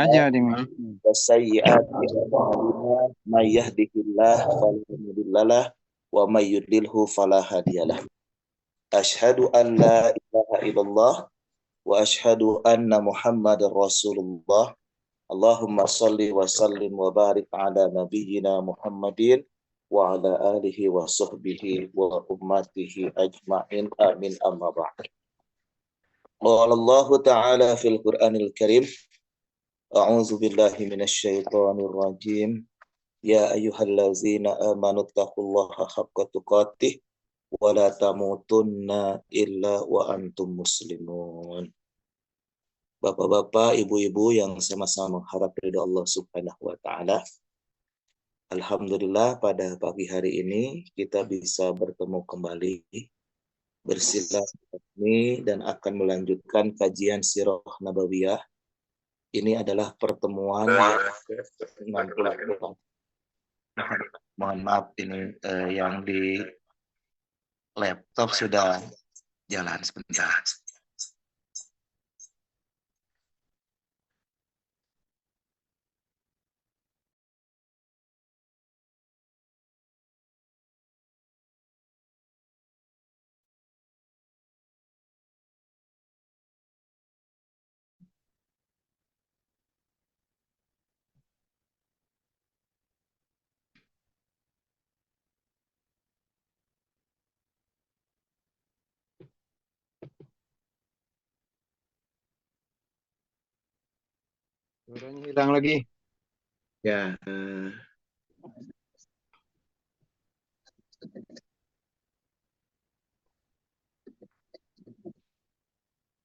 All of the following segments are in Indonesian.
aja di وسيئات أعمالنا من يهده الله فلا مضل له ومن يضلل فلا هادي له أشهد أن لا إله إلا الله وأشهد أن محمد رسول الله اللهم صل وسلم وبارك على نبينا محمد وعلى آله وصحبه وأمته أجمعين آمين أما بعد قال الله تعالى في القرآن الكريم أعوذ بالله من الشيطان الرجيم يا أيها الذين آمنوا اتقوا الله حق تقاته ولا تموتن إلا وأنتم مسلمون. Bapak-bapak, ibu-ibu yang sama-sama mengharap ridha Allah Subhanahu wa taala. Alhamdulillah pada pagi hari ini kita bisa bertemu kembali bersilaturahmi dan akan melanjutkan kajian Sirah Nabawiyah. Ini adalah pertemuan yang ke-64. Mohon maaf ini yang di laptop sudah jalan sebentar. suaranya hilang lagi. Ya,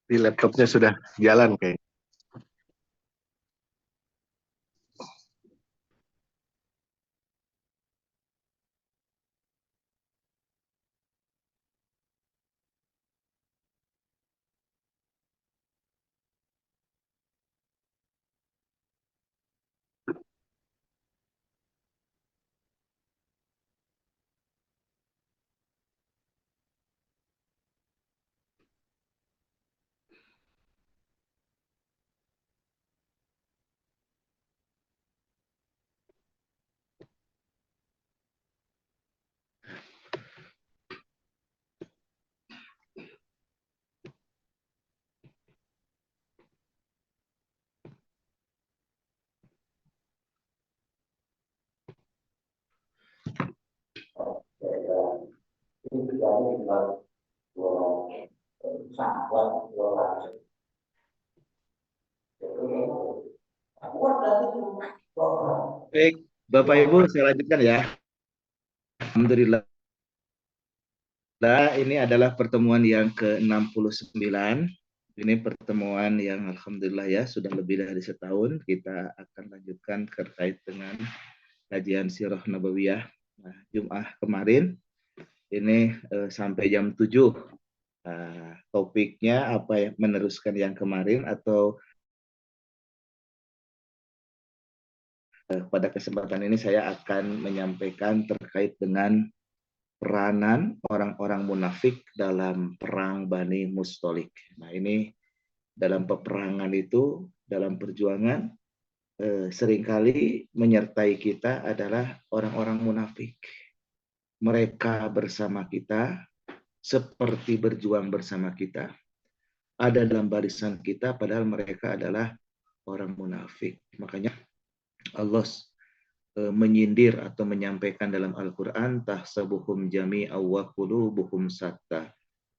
di laptopnya sudah jalan kayak. baik, Bapak Ibu saya lanjutkan ya. Alhamdulillah ini adalah pertemuan yang ke-69. Ini pertemuan yang alhamdulillah ya sudah lebih dari setahun kita akan lanjutkan terkait dengan kajian Sirah Nabawiyah. Nah, Jumat kemarin ini sampai jam 7. Topiknya apa ya, meneruskan yang kemarin atau pada kesempatan ini saya akan menyampaikan terkait dengan peranan orang-orang munafik dalam perang Bani Mustalik. Nah, ini dalam peperangan itu, dalam perjuangan seringkali menyertai kita adalah orang-orang munafik. Mereka bersama kita, seperti berjuang bersama kita, ada dalam barisan kita, padahal mereka adalah orang munafik. Makanya Allah menyindir atau menyampaikan dalam Al-Quran, tahsabuhum jami'a wa qulubuhum satta.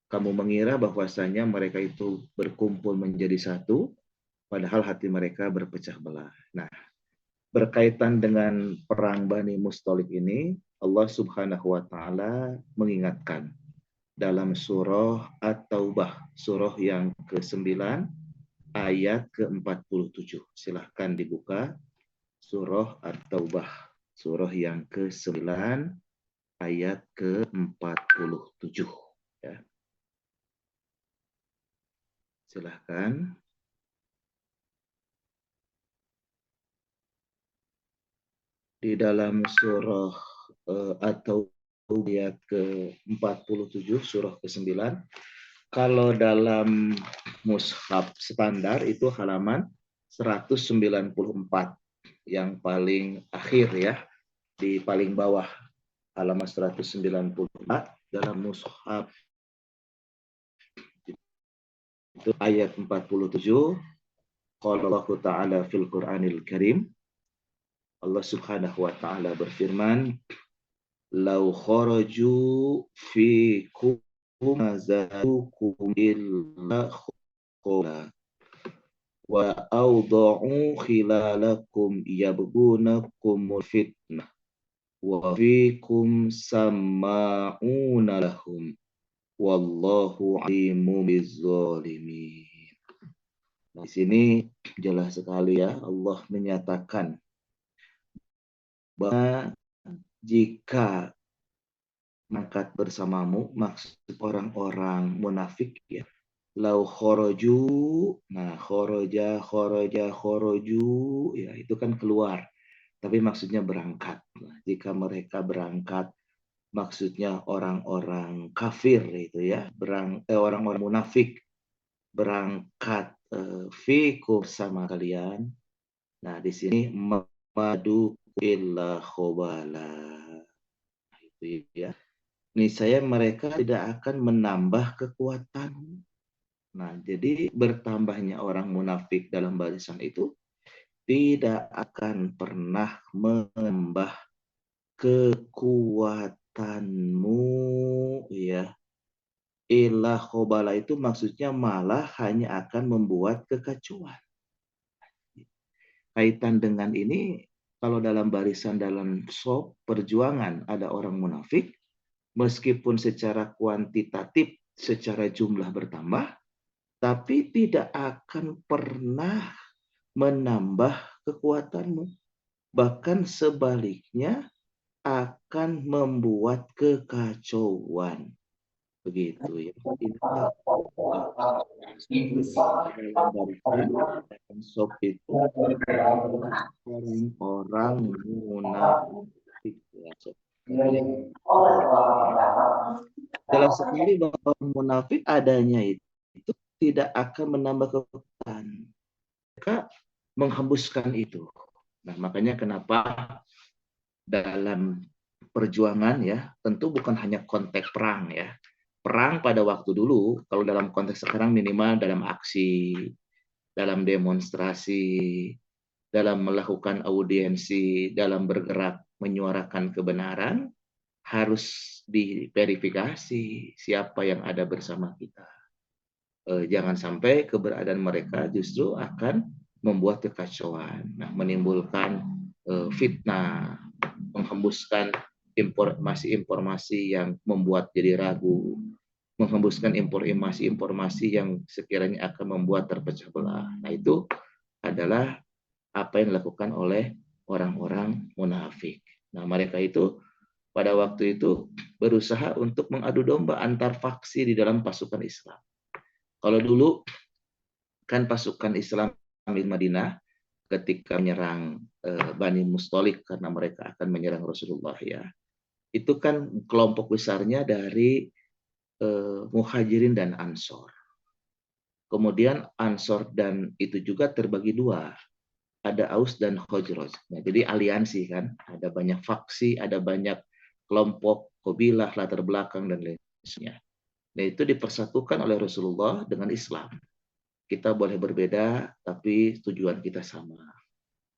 Kamu mengira bahwasanya mereka itu berkumpul menjadi satu, padahal hati mereka berpecah belah. Nah, berkaitan dengan perang Bani Mustalik ini, Allah Subhanahu wa taala mengingatkan dalam surah At-Taubah, surah yang ke-9 ayat ke-47. Silahkan dibuka surah At-Taubah, surah yang ke-9 ayat ke-47 ya. Silahkan. Di dalam surah atau ayat ke-47, surah ke-9. Kalau dalam mushaf standar itu halaman 194 yang paling akhir ya, di paling bawah halaman 194 dalam mushaf itu ayat 47. Qala Allah Ta'ala fil Qur'anil Karim, Allah Subhanahu wa taala berfirman, "Lau kharaju fikum mazadukum illa khula wa awda'u khilalakum yabghunakumul fitnah wa fikum samma'una lahum wallahu alimun bizzalimin." Nah, di sini jelas sekali ya, Allah menyatakan bahwa jika mengangkat bersamamu, maksud orang-orang munafik ya, lau khoroju, nah khoroja ya, itu kan keluar, tapi maksudnya berangkat. Nah, jika mereka berangkat, maksudnya orang-orang kafir itu ya, orang-orang munafik berangkat fikum sama kalian. Nah, di sini madu illa khobala. Itu ya. Niscaya mereka tidak akan menambah kekuatan. Nah, jadi bertambahnya orang munafik dalam barisan itu tidak akan pernah menambah kekuatanmu ya. Ilah khobala itu maksudnya malah hanya akan membuat kekacauan. Kaitan dengan ini, kalau dalam barisan dalam sop perjuangan ada orang munafik, meskipun secara kuantitatif, secara jumlah bertambah, tapi tidak akan pernah menambah kekuatanmu. Bahkan sebaliknya akan membuat kekacauan. Begitu ya. Ini sop itu orang-orang munafik. Jelas sekali bahwa munafik adanya itu tidak akan menambah kekuatan. Mereka menghembuskan itu. Nah, makanya kenapa dalam perjuangan ya, tentu bukan hanya konteks perang ya. Perang pada waktu dulu, kalau dalam konteks sekarang minimal dalam aksi, dalam demonstrasi, dalam melakukan audiensi, dalam bergerak menyuarakan kebenaran, harus diverifikasi siapa yang ada bersama kita. Jangan sampai keberadaan mereka justru akan membuat kekacauan, nah, menimbulkan fitnah, menghembuskan informasi-informasi yang membuat jadi ragu, menghembuskan informasi-informasi yang sekiranya akan membuat terpecah belah. Nah, itu adalah apa yang dilakukan oleh orang-orang munafik. Nah, mereka itu pada waktu itu berusaha untuk mengadu domba antar faksi di dalam pasukan Islam. Kalau dulu kan pasukan Islam di Madinah ketika menyerang Bani Mustalik karena mereka akan menyerang Rasulullah ya. Itu kan kelompok besarnya dari Muhajirin dan Ansor. Kemudian Ansor dan itu juga terbagi dua. Ada Aus dan Khazraj. Nah, jadi aliansi kan, ada banyak faksi, ada banyak kelompok, kabilah, latar belakang dan lain sebagainya. Nah, itu dipersatukan oleh Rasulullah dengan Islam. Kita boleh berbeda, tapi tujuan kita sama.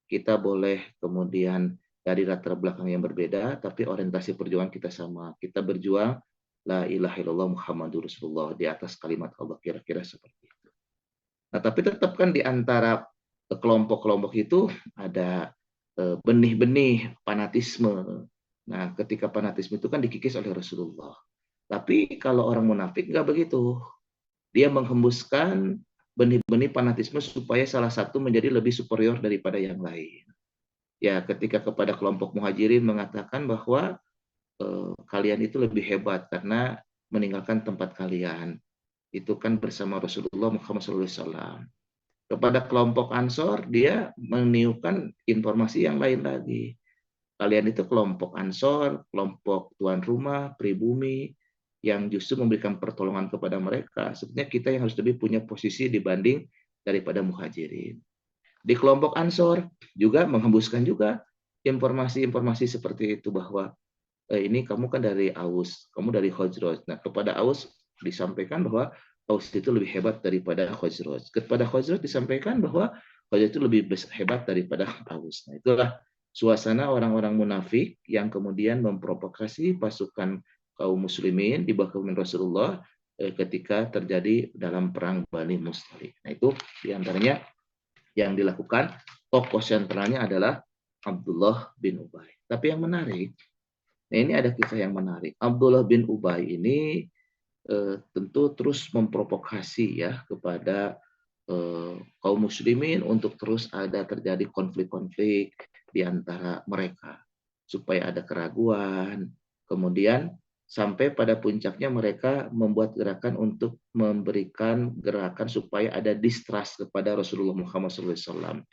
Kita boleh kemudian dari latar belakang yang berbeda, tapi orientasi perjuangan kita sama. Kita berjuang la ilaha illallah Muhammadur Rasulullah di atas kalimat Allah, kira-kira seperti itu. Nah, tapi tetap kan di antara kelompok-kelompok itu ada benih-benih fanatisme. Nah, ketika fanatisme itu kan dikikis oleh Rasulullah. Tapi kalau orang munafik nggak begitu. Dia menghembuskan benih-benih fanatisme supaya salah satu menjadi lebih superior daripada yang lain. Ya, ketika kepada kelompok Muhajirin mengatakan bahwa kalian itu lebih hebat karena meninggalkan tempat kalian. Itu kan bersama Rasulullah Muhammad SAW. Kepada kelompok Ansor, dia meniupkan informasi yang lain lagi. Kalian itu kelompok Ansor, kelompok tuan rumah, pribumi, yang justru memberikan pertolongan kepada mereka. Sebenarnya kita yang harus lebih punya posisi dibanding daripada Muhajirin. Di kelompok Ansor juga menghembuskan juga informasi-informasi seperti itu bahwa ini kamu kan dari Aus, kamu dari Khazraj. Nah, kepada Aus disampaikan bahwa Aus itu lebih hebat daripada Khazraj. Kepada Khazraj disampaikan bahwa Khazraj itu lebih hebat daripada Aus. Nah, itulah suasana orang-orang munafik yang kemudian memprovokasi pasukan kaum muslimin di bawah kepemimpinan Rasulullah ketika terjadi dalam perang Bani Mustalik. Nah, itu diantaranya yang dilakukan. Tokoh sentralnya adalah Abdullah bin Ubay. Tapi yang menarik, nah ini ada kisah yang menarik. Abdullah bin Ubay ini tentu terus memprovokasi ya kepada kaum muslimin untuk terus ada terjadi konflik-konflik di antara mereka supaya ada keraguan. Kemudian sampai pada puncaknya mereka membuat gerakan untuk memberikan gerakan supaya ada distrust kepada Rasulullah Muhammad SAW.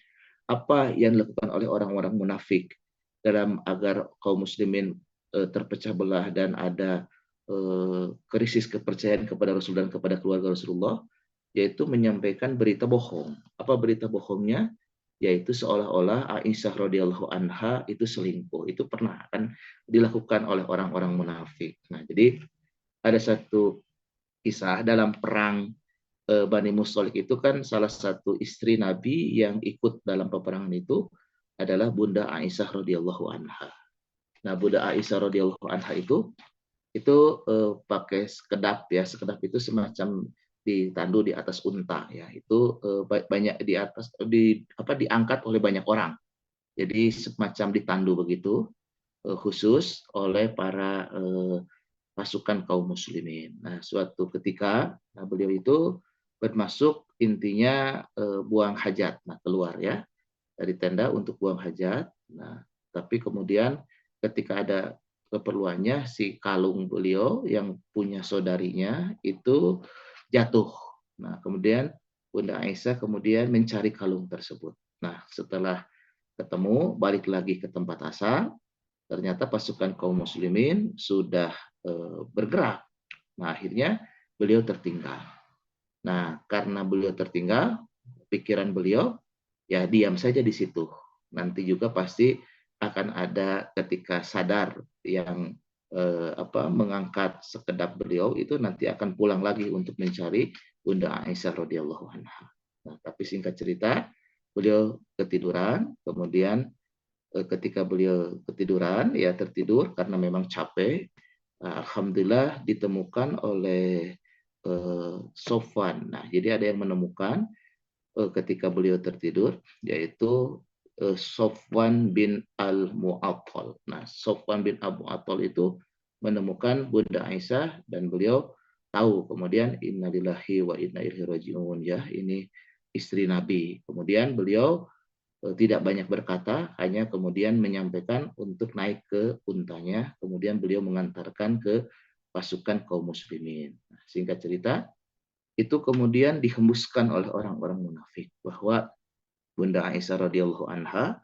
Apa yang dilakukan oleh orang-orang munafik dalam agar kaum muslimin terpecah belah dan ada krisis kepercayaan kepada Rasul dan kepada keluarga Rasulullah, yaitu menyampaikan berita bohong. Apa berita bohongnya? Yaitu seolah-olah Aisyah radhiyallahu anha itu selingkuh. Itu pernah kan dilakukan oleh orang-orang munafik. Nah, jadi ada satu kisah dalam perang Bani Mustalik itu kan salah satu istri Nabi yang ikut dalam peperangan itu adalah Bunda Aisyah radhiyallahu anha. Nah, Bunda Aisyah radhiyallahu anha itu pakai sekedap ya. Sekedap itu semacam ditandu di atas unta ya. Itu banyak di atas diangkat oleh banyak orang. Jadi semacam ditandu begitu khusus oleh para pasukan kaum muslimin. Nah, suatu ketika beliau itu bermasuk intinya buang hajat. Nah, keluar ya dari tenda untuk buang hajat. Nah, tapi kemudian ketika ada keperluannya si kalung beliau yang punya saudarinya itu jatuh. Nah, kemudian Bunda Aisyah kemudian mencari kalung tersebut. Nah, setelah ketemu, balik lagi ke tempat asal, ternyata pasukan kaum muslimin sudah bergerak. Nah, akhirnya beliau tertinggal. Nah, karena beliau tertinggal, pikiran beliau ya diam saja di situ. Nanti juga pasti akan ada ketika sadar yang mengangkat sekedap beliau itu nanti akan pulang lagi untuk mencari Bunda Aisyah radhiyallahu anha. Nah, tapi singkat cerita, beliau ketiduran, kemudian ketika beliau ketiduran ya tertidur karena memang capek. Alhamdulillah ditemukan oleh Sofwan. Nah, jadi ada yang menemukan ketika beliau tertidur, yaitu Sofwan bin Al-Mu'attal. Nah, Sofwan bin Al-Mu'attal itu menemukan Bunda Aisyah dan beliau tahu kemudian innalillahi wa inna ilaihi raji'un ya, ini istri Nabi. Kemudian beliau tidak banyak berkata, hanya kemudian menyampaikan untuk naik ke untanya, kemudian beliau mengantarkan ke pasukan kaum muslimin. Nah, singkat cerita, itu kemudian dihembuskan oleh orang-orang munafik bahwa Bunda Aisyah radhiyallahu anha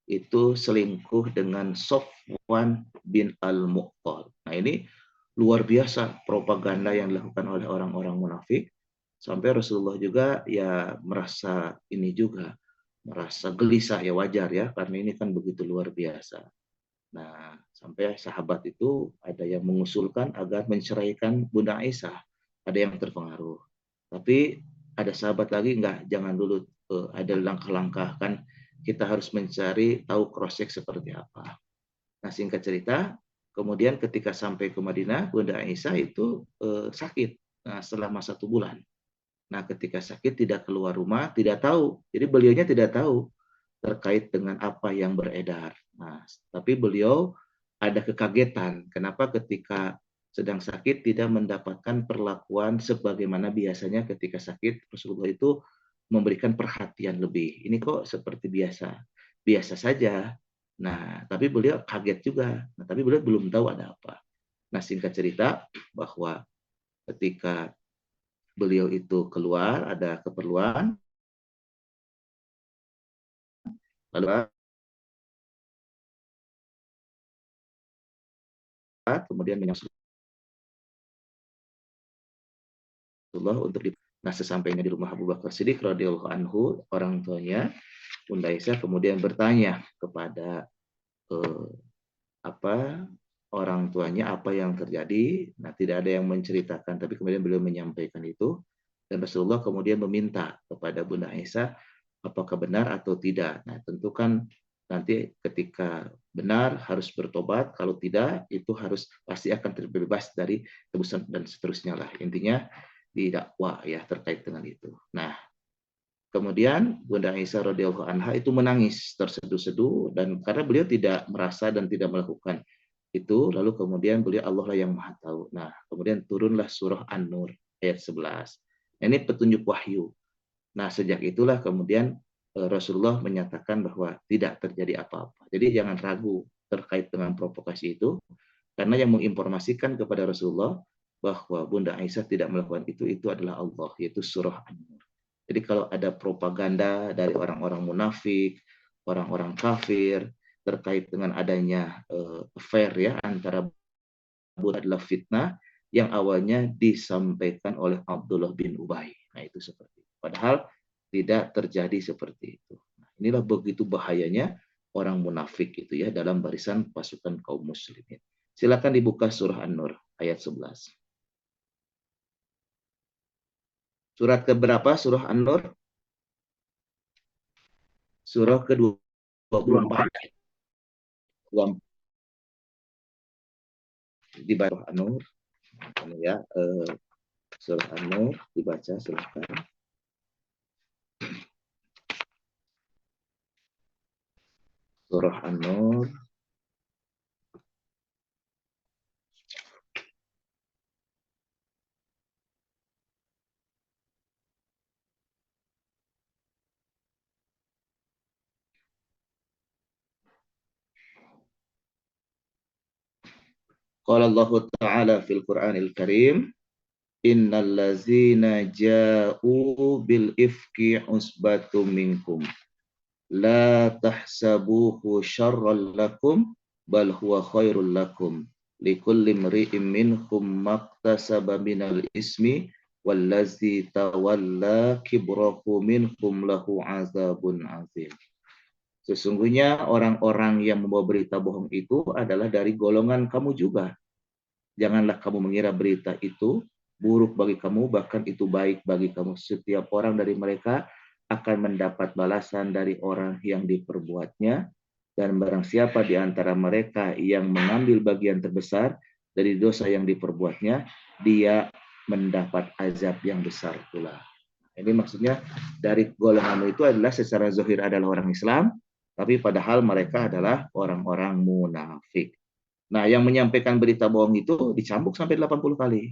itu selingkuh dengan Sofwan bin Al-Mu'tal. Nah, ini luar biasa propaganda yang dilakukan oleh orang-orang munafik sampai Rasulullah juga ya merasa ini juga merasa gelisah ya, wajar ya karena ini kan begitu luar biasa. Nah, sampai sahabat itu ada yang mengusulkan agar menceraikan Bunda Aisyah, ada yang terpengaruh. Tapi ada sahabat lagi enggak, jangan dulu, ada langkah-langkah kan kita harus mencari tahu cross-check seperti apa. Nah, singkat cerita, kemudian ketika sampai ke Madinah, Bunda Aisyah itu sakit selama 1 bulan. Nah, ketika sakit tidak keluar rumah, tidak tahu. Jadi beliaunya tidak tahu terkait dengan apa yang beredar. Nah, tapi beliau ada kekagetan. Kenapa ketika sedang sakit tidak mendapatkan perlakuan sebagaimana biasanya ketika sakit Rasulullah itu memberikan perhatian lebih. Ini kok seperti biasa, biasa saja. Nah, tapi beliau kaget juga. Nah, tapi beliau belum tahu ada apa. Nah, singkat cerita bahwa ketika beliau itu keluar, ada keperluan, lalu kemudian menyusul Rasulullah untuk di. Nah, sesampainya di rumah Abu Bakar Siddiq radhiyallahu anhu, orang tuanya Bunda Aisyah kemudian bertanya kepada orang tuanya apa yang terjadi. Nah, tidak ada yang menceritakan, tapi kemudian beliau menyampaikan itu, dan Rasulullah kemudian meminta kepada Bunda Aisyah apakah benar atau tidak. Nah, tentu kan nanti ketika benar harus bertobat, kalau tidak itu harus pasti akan terbebas dari tebusan dan seterusnya lah. Intinya didakwa ya terkait dengan itu. Nah, kemudian Bunda Aisyah radhiyallahu anha itu menangis terseduh-seduh, dan karena beliau tidak merasa dan tidak melakukan itu, lalu kemudian beliau Allah lah yang maha tahu. Nah, kemudian turunlah surah An-Nur ayat 11. Ini petunjuk wahyu. Nah, sejak itulah kemudian Rasulullah menyatakan bahwa tidak terjadi apa-apa. Jadi jangan ragu terkait dengan provokasi itu, karena yang menginformasikan kepada Rasulullah bahwa Bunda Aisyah tidak melakukan itu adalah Allah, yaitu surah An-Nur. Jadi kalau ada propaganda dari orang-orang munafik, orang-orang kafir terkait dengan adanya affair ya antara Bunda adalah fitnah yang awalnya disampaikan oleh Abdullah bin Ubay. Nah, itu seperti itu. Padahal tidak terjadi seperti itu. Nah, inilah begitu bahayanya orang munafik itu ya dalam barisan pasukan kaum muslimin. Silakan dibuka surah An-Nur ayat 11. Surat keberapa surah An-Nur? Surah ke-24. Di bawah An-Nur. Ya, surah An-Nur dibaca silakan. Surah An-Nur Qala Allah Ta'ala fil Qur'anil Karim, innal ladzina ja'u bil ifki usbatum minkum la tahsabuhu syarran lakum bal huwa khairul lakum likulli imri'in minhum maktasaba minal ismi wallazi tawalla kibrahu minhum lahu azabun azim. Sesungguhnya orang-orang yang membawa berita bohong itu adalah dari golongan kamu juga. Janganlah kamu mengira berita itu buruk bagi kamu, bahkan itu baik bagi kamu. Setiap orang dari mereka akan mendapat balasan dari orang yang diperbuatnya, dan barang siapa di antara mereka yang mengambil bagian terbesar dari dosa yang diperbuatnya, dia mendapat azab yang besar pula. Ini maksudnya dari golongan itu adalah secara zahir adalah orang Islam, tapi padahal mereka adalah orang-orang munafik. Nah, yang menyampaikan berita bohong itu dicambuk sampai 80 kali.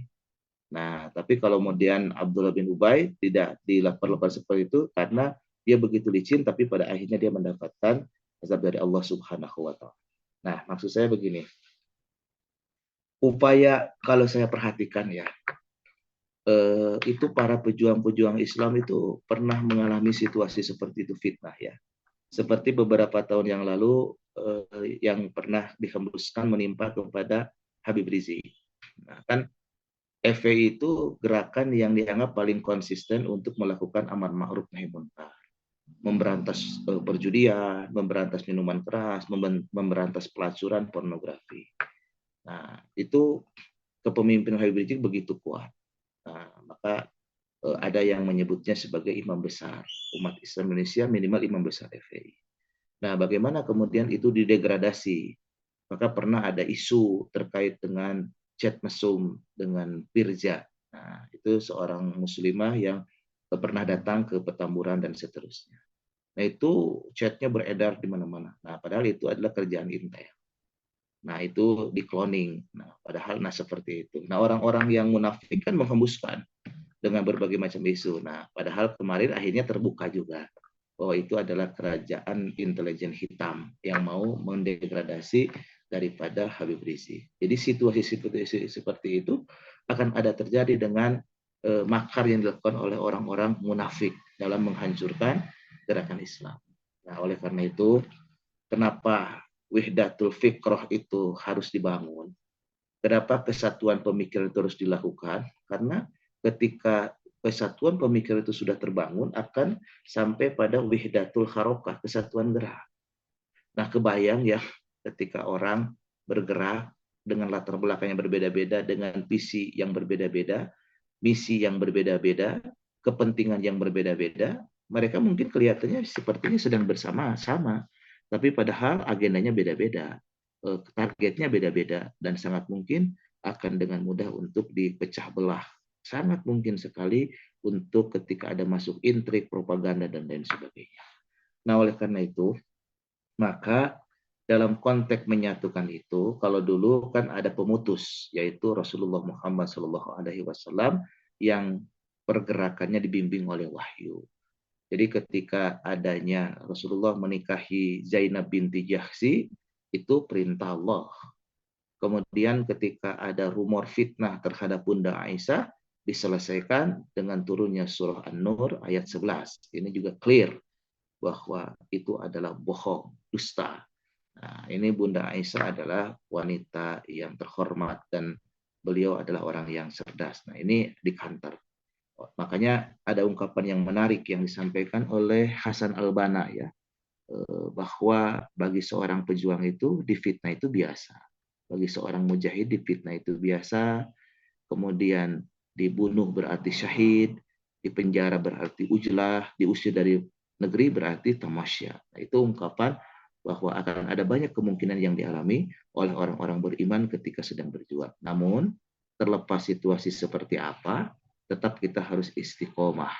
Nah, tapi kalau kemudian Abdullah bin Ubay tidak dilakukan seperti itu karena dia begitu licin, tapi pada akhirnya dia mendapatkan azab dari Allah Subhanahu wa Ta'ala. Nah, maksud saya begini. Upaya kalau saya perhatikan ya, itu para pejuang-pejuang Islam itu pernah mengalami situasi seperti itu, fitnah ya. Seperti beberapa tahun yang lalu yang pernah dihembuskan menimpa kepada Habib Rizik. Nah, kan FPI itu gerakan yang dianggap paling konsisten untuk melakukan amar ma'ruf nahi munkar, memberantas perjudian, memberantas minuman keras, memberantas pelacuran pornografi. Nah, itu kepemimpinan Habib Rizik begitu kuat. Nah, maka ada yang menyebutnya sebagai imam besar umat Islam Indonesia, minimal imam besar FPI. Nah, bagaimana kemudian itu didegradasi? Maka pernah ada isu terkait dengan chat mesum dengan Pirja. Nah, itu seorang muslimah yang pernah datang ke Petamburan dan seterusnya. Nah, itu chatnya beredar di mana-mana. Nah, padahal itu adalah kerjaan intel. Nah, itu di cloning. Nah, padahal seperti itu. Nah, orang-orang yang munafik kan menghembuskan dengan berbagai macam isu. Nah, padahal kemarin akhirnya terbuka juga bahwa itu adalah kerajaan intelijen hitam yang mau mendegradasi daripada Habib Rizik. Jadi situasi seperti itu akan ada terjadi dengan makar yang dilakukan oleh orang-orang munafik dalam menghancurkan gerakan Islam. Nah, oleh karena itu, kenapa wihdatul fikroh itu harus dibangun? Kenapa kesatuan pemikiran itu harus dilakukan? Karena ketika kesatuan pemikiran itu sudah terbangun, akan sampai pada wihdatul harokah, kesatuan gerak. Nah, kebayang ya ketika orang bergerak dengan latar belakang yang berbeda-beda, dengan visi yang berbeda-beda, misi yang berbeda-beda, kepentingan yang berbeda-beda, mereka mungkin kelihatannya sepertinya sedang bersama-sama, tapi padahal agendanya beda-beda, targetnya beda-beda, dan sangat mungkin akan dengan mudah untuk dipecah belah. Sangat mungkin sekali untuk ketika ada masuk intrik, propaganda, dan lain sebagainya. Nah, oleh karena itu, maka dalam konteks menyatukan itu, kalau dulu kan ada pemutus, yaitu Rasulullah Muhammad SAW yang pergerakannya dibimbing oleh wahyu. Jadi ketika adanya Rasulullah menikahi Zainab binti Jahsy, itu perintah Allah. Kemudian ketika ada rumor fitnah terhadap Bunda Aisyah, diselesaikan dengan turunnya surah An-Nur ayat 11. Ini juga clear bahwa itu adalah bohong, dusta. Nah, ini Bunda Aisyah adalah wanita yang terhormat dan beliau adalah orang yang cerdas. Nah, ini dikantar. Makanya ada ungkapan yang menarik yang disampaikan oleh Hasan Al-Banna ya, bahwa bagi seorang pejuang itu difitnah itu biasa. Bagi seorang mujahid difitnah itu biasa, kemudian dibunuh berarti syahid, dipenjara berarti ujlah, diusir dari negeri berarti tamasya. Nah, itu ungkapan bahwa akan ada banyak kemungkinan yang dialami oleh orang-orang beriman ketika sedang berjuang. Namun, terlepas situasi seperti apa, tetap kita harus istiqomah.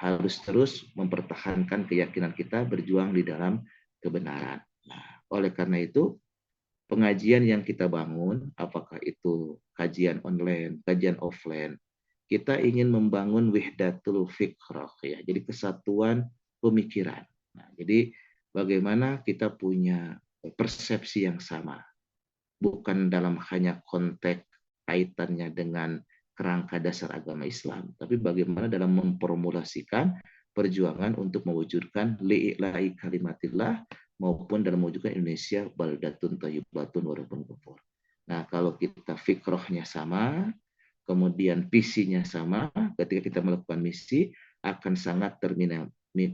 Harus terus mempertahankan keyakinan kita berjuang di dalam kebenaran. Nah, oleh karena itu, pengajian yang kita bangun, apakah itu kajian online, kajian offline, kita ingin membangun wihdatul fikrah, ya, jadi kesatuan pemikiran. Nah, jadi bagaimana kita punya persepsi yang sama, bukan dalam hanya konteks kaitannya dengan kerangka dasar agama Islam, tapi bagaimana dalam memformulasikan perjuangan untuk mewujudkan li'ila'i kalimatillah maupun dalam mewujudkan Indonesia baldatun thayyibatun warabun ghafur. Nah, kalau kita fikrohnya sama, kemudian visinya sama, ketika kita melakukan misi akan sangat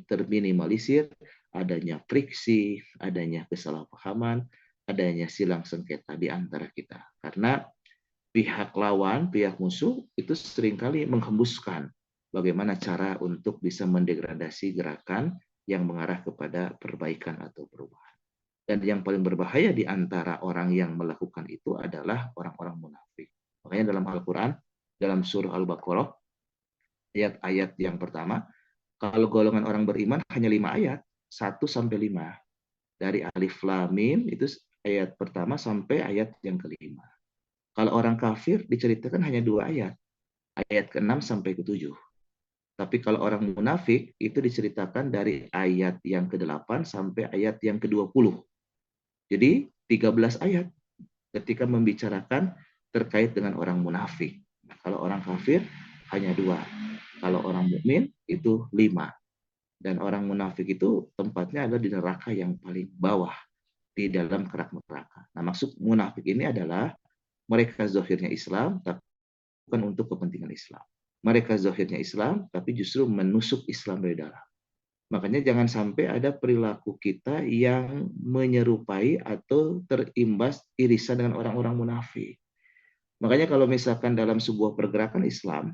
terminimalisir adanya friksi, adanya kesalahpahaman, adanya silang sengketa di antara kita. Karena pihak lawan, pihak musuh itu seringkali menghembuskan bagaimana cara untuk bisa mendegradasi gerakan yang mengarah kepada perbaikan atau perubahan. Dan yang paling berbahaya di antara orang yang melakukan itu adalah orang-orang munafik. Makanya dalam Al-Quran, dalam surah Al-Baqarah, ayat-ayat yang pertama, kalau golongan orang beriman hanya 5 ayat, 1-5. Dari Alif Lam Mim, itu ayat pertama sampai ayat yang kelima. Kalau orang kafir diceritakan hanya 2 ayat, ayat ke-6 sampai ke-7. Tapi kalau orang munafik itu diceritakan dari ayat yang ke-8 sampai ayat yang ke-20. Jadi 13 ayat ketika membicarakan terkait dengan orang munafik. Nah, kalau orang kafir hanya 2. Kalau orang mukmin itu 5. Dan orang munafik itu tempatnya adalah di neraka yang paling bawah, di dalam kerak neraka. Nah, maksud munafik ini adalah mereka zahirnya Islam, tapi bukan untuk kepentingan Islam. Mereka zahirnya Islam, tapi justru menusuk Islam dari dalam. Makanya jangan sampai ada perilaku kita yang menyerupai atau terimbas irisan dengan orang-orang munafik. Makanya kalau misalkan dalam sebuah pergerakan Islam,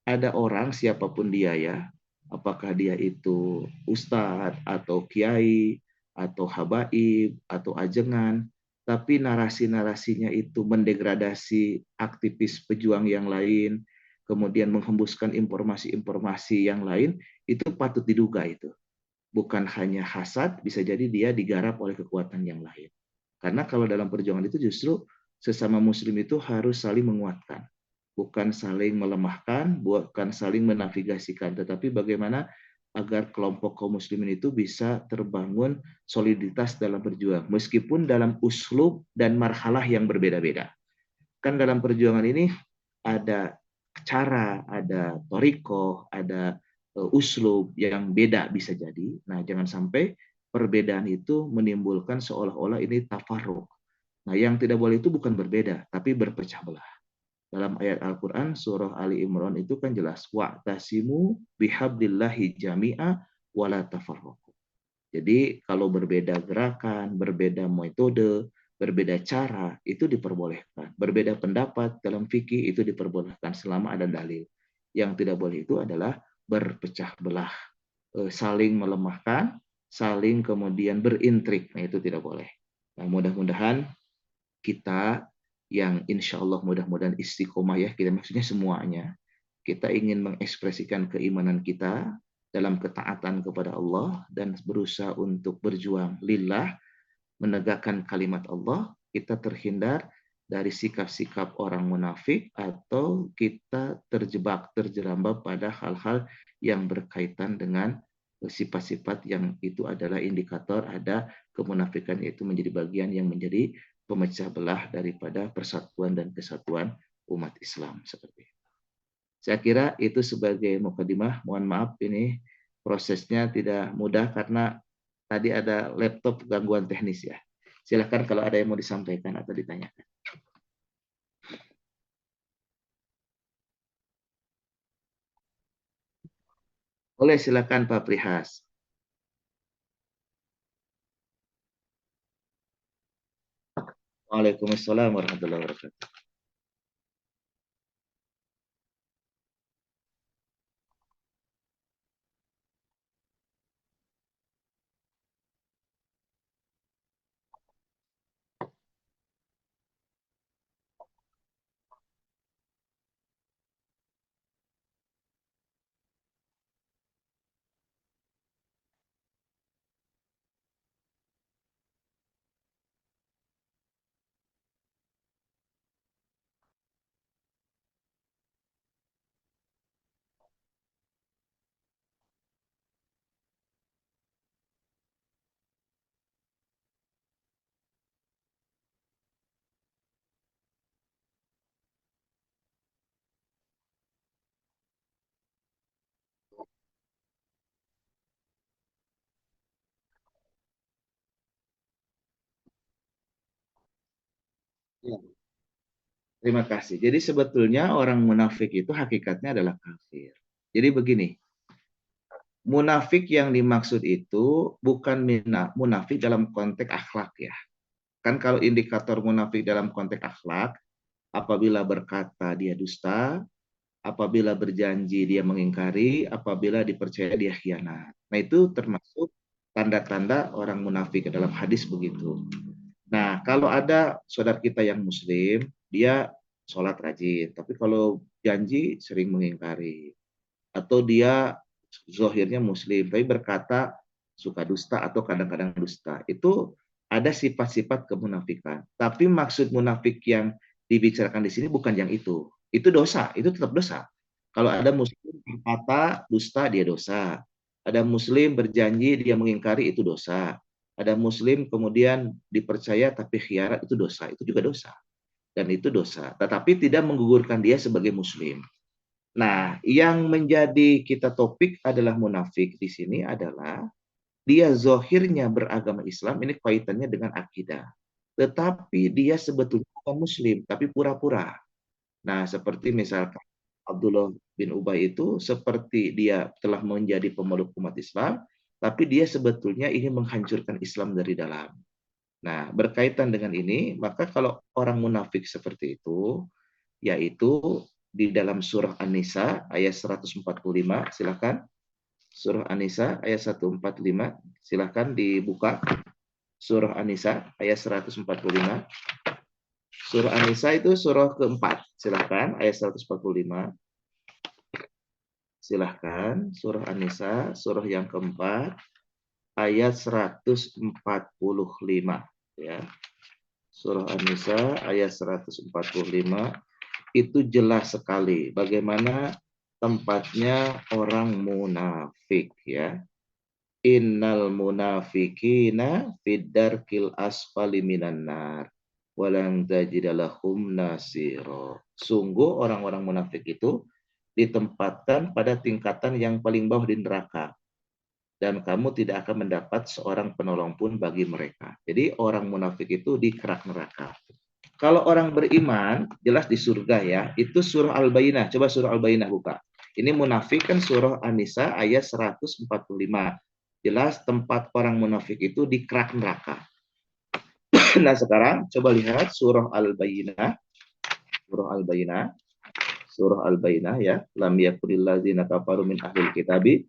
ada orang siapapun dia ya, apakah dia itu ustadz atau kiai atau habaib atau ajengan, tapi narasi-narasinya itu mendegradasi aktivis pejuang yang lain, kemudian menghembuskan informasi-informasi yang lain, itu patut diduga itu. Bukan hanya hasad, bisa jadi dia digarap oleh kekuatan yang lain. Karena kalau dalam perjuangan itu justru sesama muslim itu harus saling menguatkan. Bukan saling melemahkan, bukan saling menavigasikan, tetapi bagaimana agar kelompok kaum muslimin itu bisa terbangun soliditas dalam berjuang, meskipun dalam uslub dan marhalah yang berbeda-beda. Kan dalam perjuangan ini ada cara, ada toriko, ada uslub yang beda bisa jadi. Nah, jangan sampai perbedaan itu menimbulkan seolah-olah ini tafarruq. Nah, yang tidak boleh itu bukan berbeda, tapi berpecah belah. Dalam ayat Al-Quran surah Ali Imran itu kan jelas wa'tasimu bihablillahi jami'a wala tafarraqu. Jadi kalau berbeda gerakan, berbeda metode, berbeda cara itu diperbolehkan. Berbeda pendapat dalam fikih itu diperbolehkan selama ada dalil. Yang tidak boleh itu adalah berpecah belah, saling melemahkan, saling kemudian berintrik. Nah itu tidak boleh. Nah, mudah-mudahan kita yang insya Allah mudah-mudahan istiqomah ya, kita maksudnya semuanya, kita ingin mengekspresikan keimanan kita dalam ketaatan kepada Allah dan berusaha untuk berjuang lillah, menegakkan kalimat Allah, kita terhindar dari sikap-sikap orang munafik atau kita terjebak, terjerambab pada hal-hal yang berkaitan dengan sifat-sifat yang itu adalah indikator ada kemunafikan, yaitu menjadi bagian yang menjadi pemecah belah daripada persatuan dan kesatuan umat Islam seperti itu. Saya kira itu sebagai mukadimah. Mohon maaf ini prosesnya tidak mudah karena tadi ada laptop gangguan teknis ya. Silakan kalau ada yang mau disampaikan atau ditanyakan. Boleh silakan Pak Prihas. Waalaikumsalam warahmatullahi wabarakatuh. Ya, terima kasih. Jadi sebetulnya orang munafik itu hakikatnya adalah kafir. Jadi begini, munafik yang dimaksud itu bukan munafik dalam konteks akhlak ya. Kan kalau indikator munafik dalam konteks akhlak, apabila berkata dia dusta, apabila berjanji dia mengingkari, apabila dipercaya dia khianat. Nah itu termasuk tanda-tanda orang munafik dalam hadis begitu. Nah kalau ada saudara kita yang muslim, dia sholat rajin, tapi kalau janji sering mengingkari. Atau dia zohirnya muslim, tapi berkata suka dusta atau kadang-kadang dusta. Itu ada sifat-sifat kemunafikan. Tapi maksud munafik yang dibicarakan di sini bukan yang itu. Itu dosa, itu tetap dosa. Kalau ada muslim berkata dusta, dia dosa. Ada muslim berjanji, dia mengingkari, itu dosa. Ada muslim kemudian dipercaya tapi khianat, itu dosa. Itu juga dosa. Dan itu dosa. Tetapi tidak menggugurkan dia sebagai muslim. Nah, yang menjadi kita topik adalah munafik di sini adalah dia zohirnya beragama Islam, ini kaitannya dengan akidah. Tetapi dia sebetulnya bukan muslim, tapi pura-pura. Nah, seperti misalkan Abdullah bin Ubay itu seperti dia telah menjadi pemeluk umat Islam, tapi dia sebetulnya ingin menghancurkan Islam dari dalam. Nah, berkaitan dengan ini, maka kalau orang munafik seperti itu, yaitu di dalam surah An-Nisa ayat 145, silakan. Surah An-Nisa ayat 145, silakan dibuka. Surah An-Nisa ayat 145. Surah An-Nisa itu surah keempat, silakan ayat 145. Silahkan, surah An-Nisa, surah yang keempat, ayat 145. Ya. Surah An-Nisa ayat 145 itu jelas sekali bagaimana tempatnya orang munafik ya. Innal munafikina fiddarkil asfali minan nar walang tajidalahum nasiro. Sungguh orang-orang munafik itu ditempatkan pada tingkatan yang paling bawah di neraka dan kamu tidak akan mendapat seorang penolong pun bagi mereka. Jadi orang munafik itu di kerak neraka. Kalau orang beriman, jelas di surga ya. Itu surah Al-Bayyinah. Coba surah Al-Bayyinah buka. Ini munafik kan surah An-Nisa ayat 145. Jelas tempat orang munafik itu di kerak neraka. Nah sekarang coba lihat surah Al-Bayyinah. Surah Al-Bayyinah. Surah Al-Bayyinah ya. Lam yakunil ladzina kafaru min ahlil kitabi.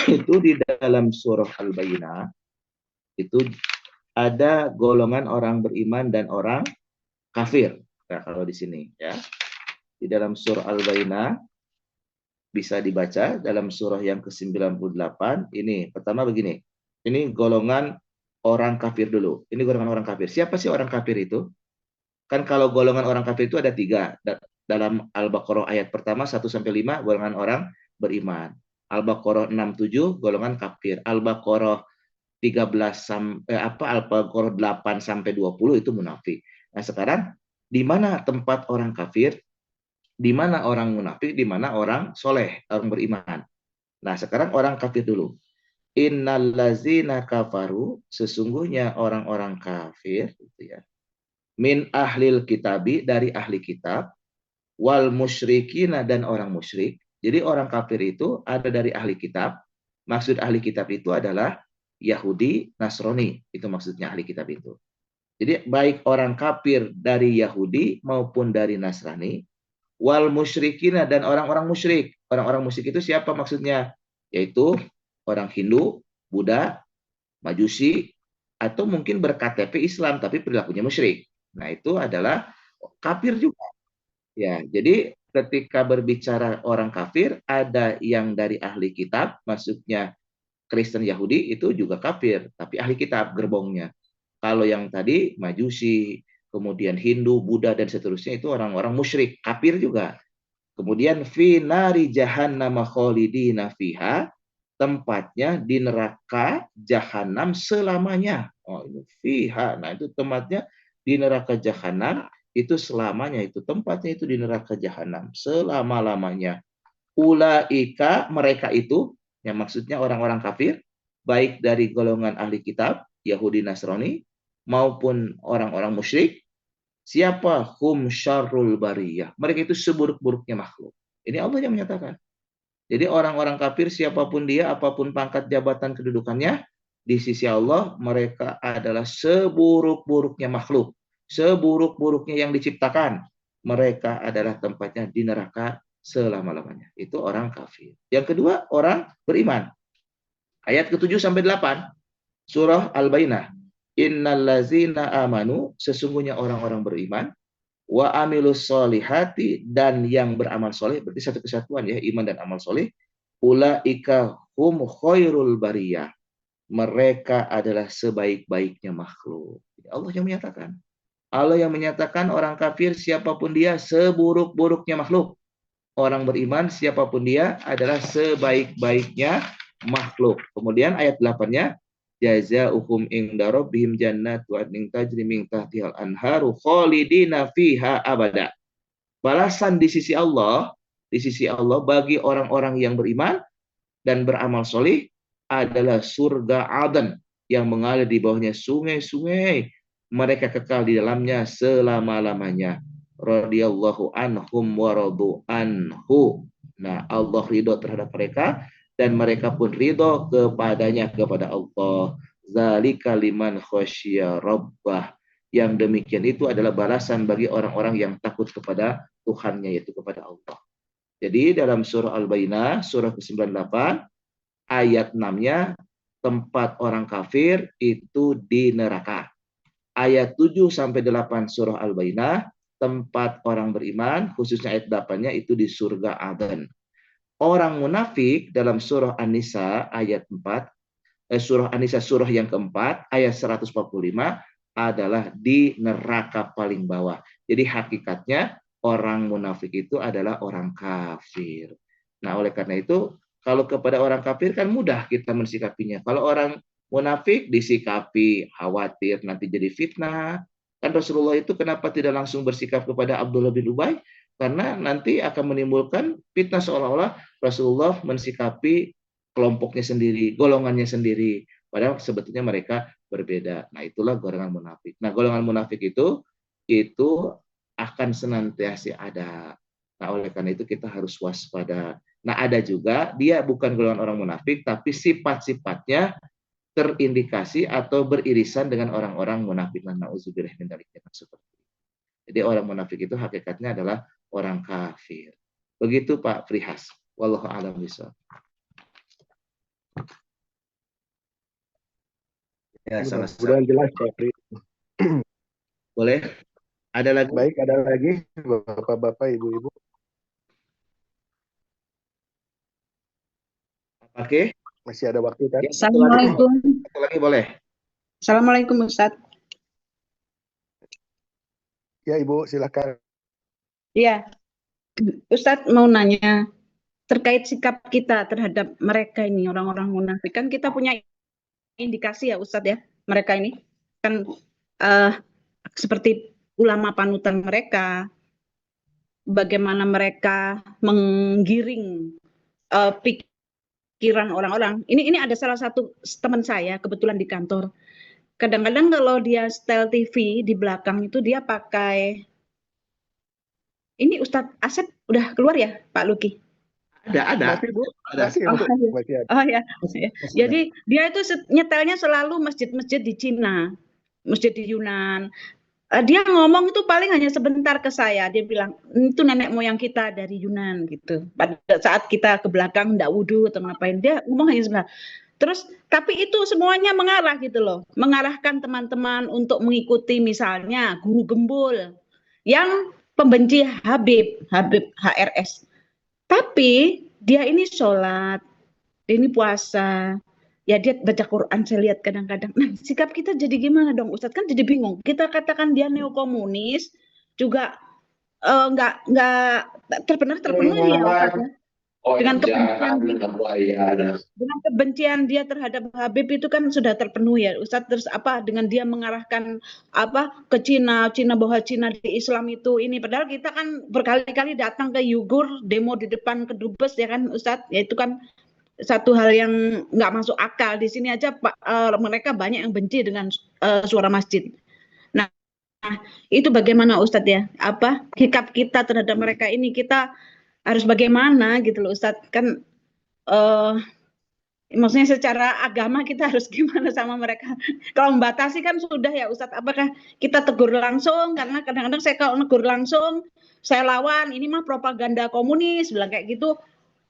Itu di dalam surah Al-Bayyinah. Itu ada golongan orang beriman dan orang kafir. Nah, kalau di sini ya. Di dalam surah Al-Bayyinah bisa dibaca dalam surah yang ke-98. Ini pertama begini. Ini golongan orang kafir dulu. Ini golongan orang kafir. Siapa sih orang kafir itu? Kan kalau golongan orang kafir itu ada 3. Dalam Al-Baqarah ayat pertama 1-5 golongan orang beriman. Al-Baqarah 67 golongan kafir. Al-Baqarah 13 Al-Baqarah 8-20 itu munafik. Nah, sekarang di mana tempat orang kafir? Di mana orang munafik? Di mana orang soleh, orang beriman? Nah, sekarang orang kafir dulu. Innallazina kafaru, sesungguhnya orang-orang kafir gitu ya. Min ahlil kitabi, dari ahli kitab, wal musyrikina, dan orang musyrik. Jadi orang kafir itu ada dari ahli kitab. Maksud ahli kitab itu adalah Yahudi, Nasrani. Itu maksudnya ahli kitab itu. Jadi baik orang kafir dari Yahudi maupun dari Nasrani, wal musyrikina, dan orang-orang musyrik. Orang-orang musyrik itu siapa maksudnya? Yaitu orang Hindu, Buddha, Majusi, atau mungkin berKTP Islam tapi perilakunya musyrik. Nah, itu adalah kafir juga. Ya, jadi ketika berbicara orang kafir, ada yang dari ahli kitab, maksudnya Kristen Yahudi itu juga kafir, tapi ahli kitab gerbongnya. Kalau yang tadi Majusi, kemudian Hindu, Buddha, dan seterusnya itu orang-orang musyrik, kafir juga. Kemudian fi nari jahannam khalidina fiha, tempatnya di neraka jahanam selamanya. Oh, ini fiha. Nah, itu tempatnya di neraka jahanam itu selamanya, itu tempatnya itu di neraka jahanam selama-lamanya. Ulaika, mereka itu, yang maksudnya orang-orang kafir, baik dari golongan ahli kitab, Yahudi Nasrani, maupun orang-orang musyrik. Siapa? Hum syarrul bariyah. Mereka itu seburuk-buruknya makhluk. Ini Allah yang menyatakan. Jadi orang-orang kafir siapapun dia, apapun pangkat jabatan kedudukannya, di sisi Allah mereka adalah seburuk-buruknya makhluk. Seburuk-buruknya yang diciptakan. Mereka adalah tempatnya di neraka selama-lamanya. Itu orang kafir. Yang kedua, orang beriman. Ayat ke-7-8. Surah Al-Bayyinah. Innallazina amanu, sesungguhnya orang-orang beriman, wa amilus solihati, dan yang beramal soleh, berarti satu kesatuan ya, iman dan amal soleh. Ulaika hum khairul bariyah, mereka adalah sebaik-baiknya makhluk. Allah yang menyatakan. Allah yang menyatakan orang kafir siapapun dia seburuk-buruknya makhluk. Orang beriman siapapun dia adalah sebaik-baiknya makhluk. Kemudian ayat 8-nya, jazaa'uhum inda rabbihim jannatu adnin tajri min tahtihal anharu khalidina fiha abada. Balasan di sisi Allah bagi orang-orang yang beriman dan beramal soleh adalah surga Aden yang mengalir di bawahnya sungai-sungai. Mereka kekal di dalamnya selama-lamanya. Radhiyallahu anhum wa radu anhu. Nah, Allah ridho terhadap mereka dan mereka pun ridho kepadanya, kepada Allah. Zalika liman khasya rabbah. Yang demikian itu adalah balasan bagi orang-orang yang takut kepada Tuhannya, yaitu kepada Allah. Jadi dalam surah Al-Bayyinah, surah ke-98, ayat 6-nya, tempat orang kafir itu di neraka. Ayat 7-8 surah Al-Bayyinah, tempat orang beriman, khususnya ayat 8-nya itu di surga Aden. Orang munafik dalam surah An-Nisa ayat 4, surah An-Nisa surah yang keempat ayat 145 adalah di neraka paling bawah. Jadi hakikatnya orang munafik itu adalah orang kafir. Nah, oleh karena itu kalau kepada orang kafir kan mudah kita mensikapinya. Kalau orang munafik disikapi khawatir nanti jadi fitnah. Kan Rasulullah itu kenapa tidak langsung bersikap kepada Abdullah bin Ubay? Karena nanti akan menimbulkan fitnah seolah-olah Rasulullah mensikapi kelompoknya sendiri, golongannya sendiri. Padahal sebetulnya mereka berbeda. Nah, itulah golongan munafik. Nah, golongan munafik itu itu akan senantiasa ada. Nah, oleh karena itu kita harus waspada. Nah, ada juga dia bukan golongan orang munafik, tapi sifat-sifatnya terindikasi atau beririsan dengan orang-orang munafik. Nauzubillah min dzalik. Seperti itu. Jadi orang munafik itu hakikatnya adalah orang kafir. Begitu Pak Frihas. Wallahu a'lam bishawab. Ya, sama-sama. Mudah-mudahan jelas Pak Pri. Boleh? Ada lagi? Baik, ada lagi Bapak-bapak, Ibu-ibu. Oke. Masih ada waktu kan? Ya, satu lagi. Assalamualaikum. Satu lagi boleh. Assalamualaikum Ustadz. Ya Ibu, silakan. Iya, Ustadz mau nanya terkait sikap kita terhadap mereka ini, orang-orang munafik. Kan kita punya indikasi ya Ustadz ya, mereka ini kan seperti ulama panutan mereka, bagaimana mereka menggiring pikiran orang-orang. Ini ada salah satu teman saya kebetulan di kantor. Kadang-kadang kalau dia setel TV di belakang itu dia pakai, ini Ustadz Asep udah keluar ya Pak Luki? Ada. Masih Bu? Ada. Masih, Bu. Oh, Masih ada. oh ya. Jadi dia itu nyetelnya selalu masjid-masjid di Cina, masjid di Yunan. Dia ngomong itu paling hanya sebentar ke saya. Dia bilang itu nenek moyang kita dari Yunan gitu. Pada saat kita ke belakang ndak wudhu atau ngapain, dia ngomong hanya sebentar. Terus tapi itu semuanya mengarah gitu loh, mengarahkan teman-teman untuk mengikuti misalnya guru gembul yang pembenci Habib HRS. Tapi dia ini sholat, dia ini puasa, ya dia baca Quran saya lihat kadang-kadang. Nah, sikap kita jadi gimana dong Ustadz? Kan jadi bingung. Kita katakan dia neokomunis, juga nggak terpenuhi ya Ustadz. Dengan kebencian dia terhadap Habib itu kan sudah terpenuhi ya Ustadz. Terus apa dengan dia mengarahkan apa ke Cina bahwa Cina di Islam itu ini, padahal kita kan berkali-kali datang ke Uyghur demo di depan kedubes ya kan Ustadz, ya itu kan satu hal yang nggak masuk akal. Di sini aja mereka banyak yang benci dengan suara masjid. Nah, itu bagaimana Ustadz ya, apa sikap kita terhadap mereka ini, kita harus bagaimana gitu loh Ustadz, kan maksudnya secara agama kita harus gimana sama mereka. Kalau membatasi kan sudah ya Ustadz, apakah kita tegur langsung, karena kadang-kadang saya kalau negur langsung saya lawan, ini mah propaganda komunis bilang kayak gitu,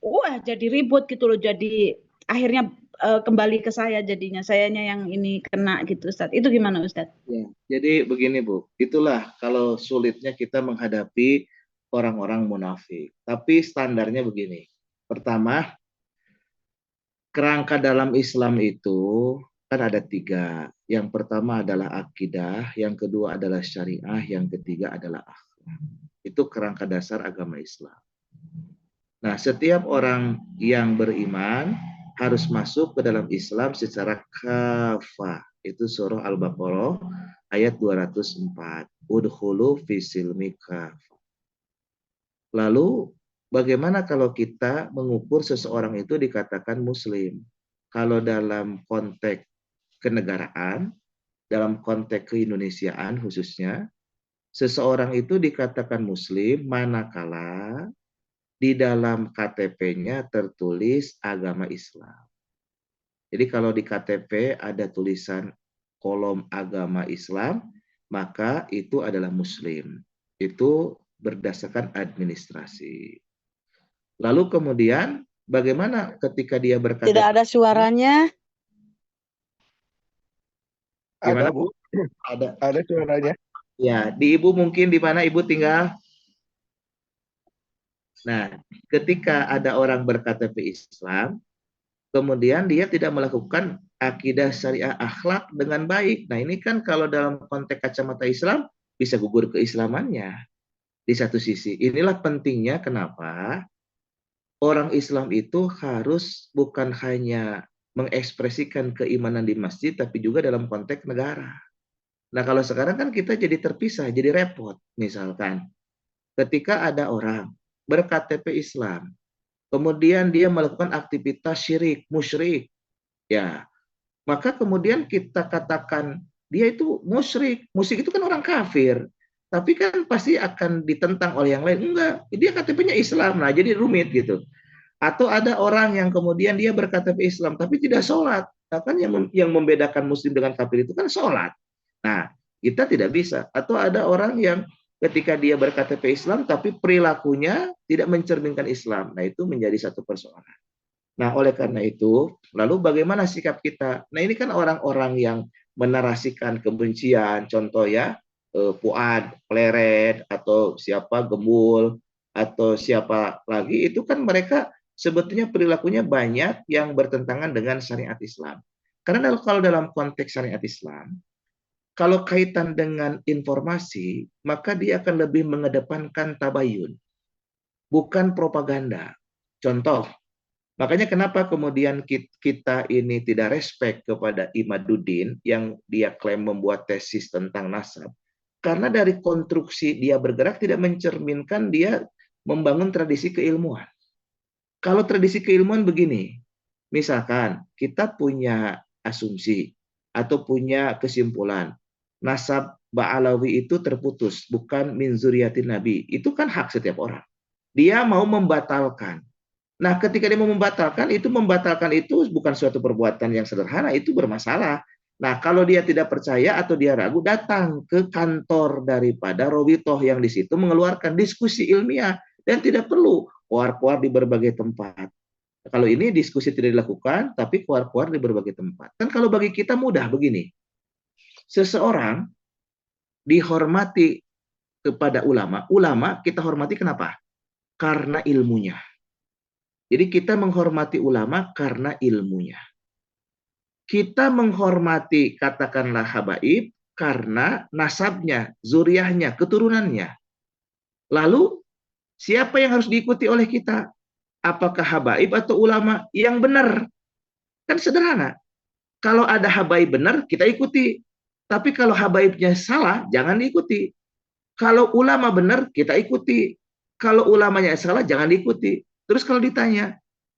wah jadi ribut gitu loh, jadi akhirnya kembali ke saya, jadinya sayanya yang ini kena gitu Ustadz. Itu gimana Ustadz? Ya, jadi begini Bu, itulah kalau sulitnya kita menghadapi orang-orang munafik. Tapi standarnya begini. Pertama, kerangka dalam Islam itu kan ada 3. Yang pertama adalah akidah, yang kedua adalah syariah, yang ketiga adalah akhlak. Itu kerangka dasar agama Islam. Nah, setiap orang yang beriman harus masuk ke dalam Islam secara kafah. Itu surah Al-Baqarah ayat 204. Udkhulu fi silmi kafah. Lalu bagaimana kalau kita mengukur seseorang itu dikatakan muslim? Kalau dalam konteks kenegaraan, dalam konteks keindonesiaan khususnya, seseorang itu dikatakan muslim manakala di dalam KTP-nya tertulis agama Islam. Jadi kalau di KTP ada tulisan kolom agama Islam, maka itu adalah muslim. Itu berdasarkan administrasi. Lalu kemudian bagaimana ketika dia berkata tidak ada suaranya? Ada Gimana, Bu? Ada suaranya. Ya, di Ibu mungkin di mana Ibu tinggal? Nah, ketika ada orang berKTP Islam, kemudian dia tidak melakukan akidah syariah akhlak dengan baik. Nah, ini kan kalau dalam konteks kacamata Islam bisa gugur keislamannya. Di satu sisi, inilah pentingnya kenapa orang Islam itu harus bukan hanya mengekspresikan keimanan di masjid, tapi juga dalam konteks negara. Nah, kalau sekarang kan kita jadi terpisah, jadi repot. Misalkan, ketika ada orang berKTP Islam, kemudian dia melakukan aktivitas syirik, musyrik, ya, maka kemudian kita katakan dia itu musyrik. Musyrik itu kan orang kafir. tapi kan pasti akan ditentang oleh yang lain. Enggak, dia KTP-nya Islam, nah jadi rumit gitu. Atau ada orang yang kemudian dia berKTP Islam tapi tidak sholat. Nah, kan yang membedakan Muslim dengan kafir itu kan sholat. Nah, kita tidak bisa. Atau ada orang yang ketika dia berKTP Islam tapi perilakunya tidak mencerminkan Islam. Nah, itu menjadi satu persoalan. Nah, oleh karena itu, lalu bagaimana sikap kita? Nah, ini kan orang-orang yang menarasikan kebencian, contoh ya, Fuad, Pleret, atau siapa, Gembul, atau siapa lagi, itu kan mereka sebetulnya perilakunya banyak yang bertentangan dengan syariat Islam. Karena kalau dalam konteks syariat Islam, kalau kaitan dengan informasi, maka dia akan lebih mengedepankan tabayun, bukan propaganda. Contoh, makanya kenapa kemudian kita ini tidak respect kepada Imaduddin yang dia klaim membuat tesis tentang nasab. Karena dari konstruksi dia bergerak tidak mencerminkan dia membangun tradisi keilmuan. Kalau tradisi keilmuan begini, misalkan kita punya asumsi atau punya kesimpulan, nasab Ba'alawi itu terputus, bukan min zuriyatin Nabi. Itu kan hak setiap orang. Dia mau membatalkan. Nah, ketika dia mau membatalkan itu bukan suatu perbuatan yang sederhana, itu bermasalah. Nah, kalau dia tidak percaya atau dia ragu, datang ke kantor daripada Rawitoh yang di situ mengeluarkan diskusi ilmiah dan tidak perlu keluar-keluar di berbagai tempat. Kalau ini diskusi tidak dilakukan, tapi keluar-keluar di berbagai tempat. Kan kalau bagi kita mudah begini. Seseorang dihormati kepada ulama. Ulama kita hormati kenapa? Karena ilmunya. Jadi kita menghormati ulama karena ilmunya. Kita menghormati katakanlah habaib karena nasabnya, zuriyahnya, keturunannya. Lalu siapa yang harus diikuti oleh kita? Apakah habaib atau ulama yang benar? Kan sederhana. Kalau ada habaib benar, kita ikuti. Tapi kalau habaibnya salah, jangan diikuti. Kalau ulama benar, kita ikuti. Kalau ulamanya salah, jangan diikuti. Terus kalau ditanya,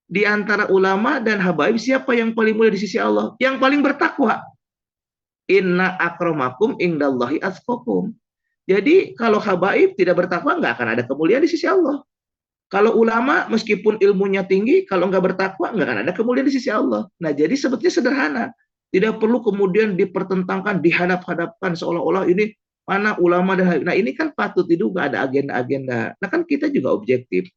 di antara ulama dan habaib, siapa yang paling mulia di sisi Allah? Yang paling bertakwa. Inna akramakum indallahi atqakum. Jadi kalau habaib tidak bertakwa, nggak akan ada kemuliaan di sisi Allah. Kalau ulama, meskipun ilmunya tinggi, kalau nggak bertakwa, nggak akan ada kemuliaan di sisi Allah. Nah, jadi sebetulnya sederhana. Tidak perlu kemudian dipertentangkan, dihadap-hadapkan, seolah-olah ini mana ulama dan habaib. Nah, ini kan patut diduga ada agenda-agenda. Nah, kan kita juga objektif.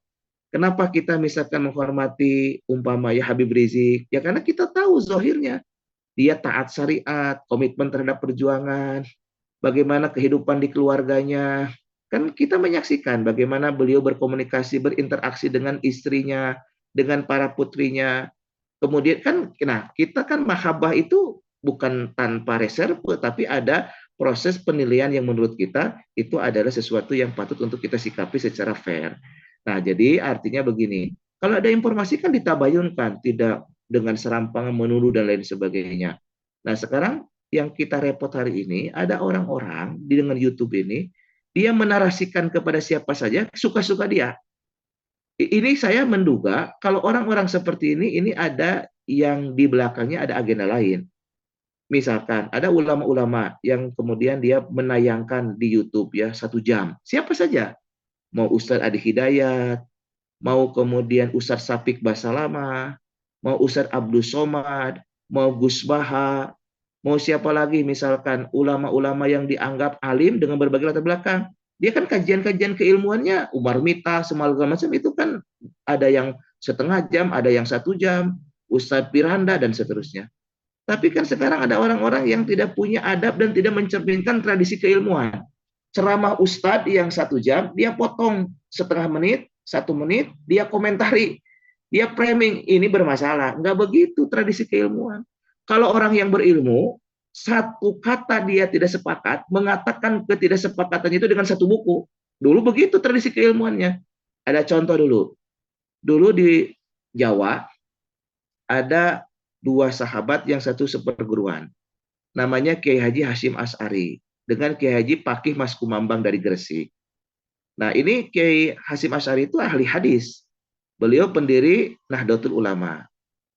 Kenapa kita misalkan menghormati umpama ya Habib Rizik? Ya karena kita tahu zahirnya. Dia taat syariat, komitmen terhadap perjuangan, bagaimana kehidupan di keluarganya. Kan kita menyaksikan bagaimana beliau berkomunikasi, berinteraksi dengan istrinya, dengan para putrinya. Kemudian kan, nah kita kan mahabbah itu bukan tanpa reserve, tapi ada proses penilaian yang menurut kita itu adalah sesuatu yang patut untuk kita sikapi secara fair. Nah, jadi artinya begini, kalau ada informasi kan ditabayunkan, tidak dengan serampangan menuduh dan lain sebagainya. Nah, sekarang yang kita repot hari ini, ada orang-orang dengan YouTube ini, dia menarasikan kepada siapa saja, suka-suka dia. Ini saya menduga, kalau orang-orang seperti ini ada yang di belakangnya ada agenda lain. Misalkan, ada ulama-ulama yang kemudian dia menayangkan di YouTube ya 1 jam. Siapa saja? Mau Ustadz Adi Hidayat, mau kemudian Ustadz Sapik Basalama, mau Ustadz Abdul Somad, mau Gus Baha, mau siapa lagi misalkan ulama-ulama yang dianggap alim dengan berbagai latar belakang. Dia kan kajian-kajian keilmuannya, Umar Mita, semua macam itu kan ada yang setengah jam, ada yang 1 jam, Ustadz Piranda, dan seterusnya. Tapi kan sekarang ada orang-orang yang tidak punya adab dan tidak mencerminkan tradisi keilmuan. Ceramah Ustadz yang 1 jam, dia potong setengah menit, 1 menit, dia komentari, dia framing, ini bermasalah. Nggak begitu tradisi keilmuan. Kalau orang yang berilmu, 1 kata dia tidak sepakat, mengatakan ketidaksepakatannya itu dengan 1 buku. Dulu begitu tradisi keilmuannya. Ada contoh dulu. Dulu di Jawa, ada 2 sahabat yang satu seperguruan. Namanya Kiai Haji Hashim Asy'ari dengan Kiai Haji Pakih Mas Kumambang dari Gresik. Nah, ini Kiai Hashim Asy'ari itu ahli hadis. Beliau pendiri Nahdlatul Ulama.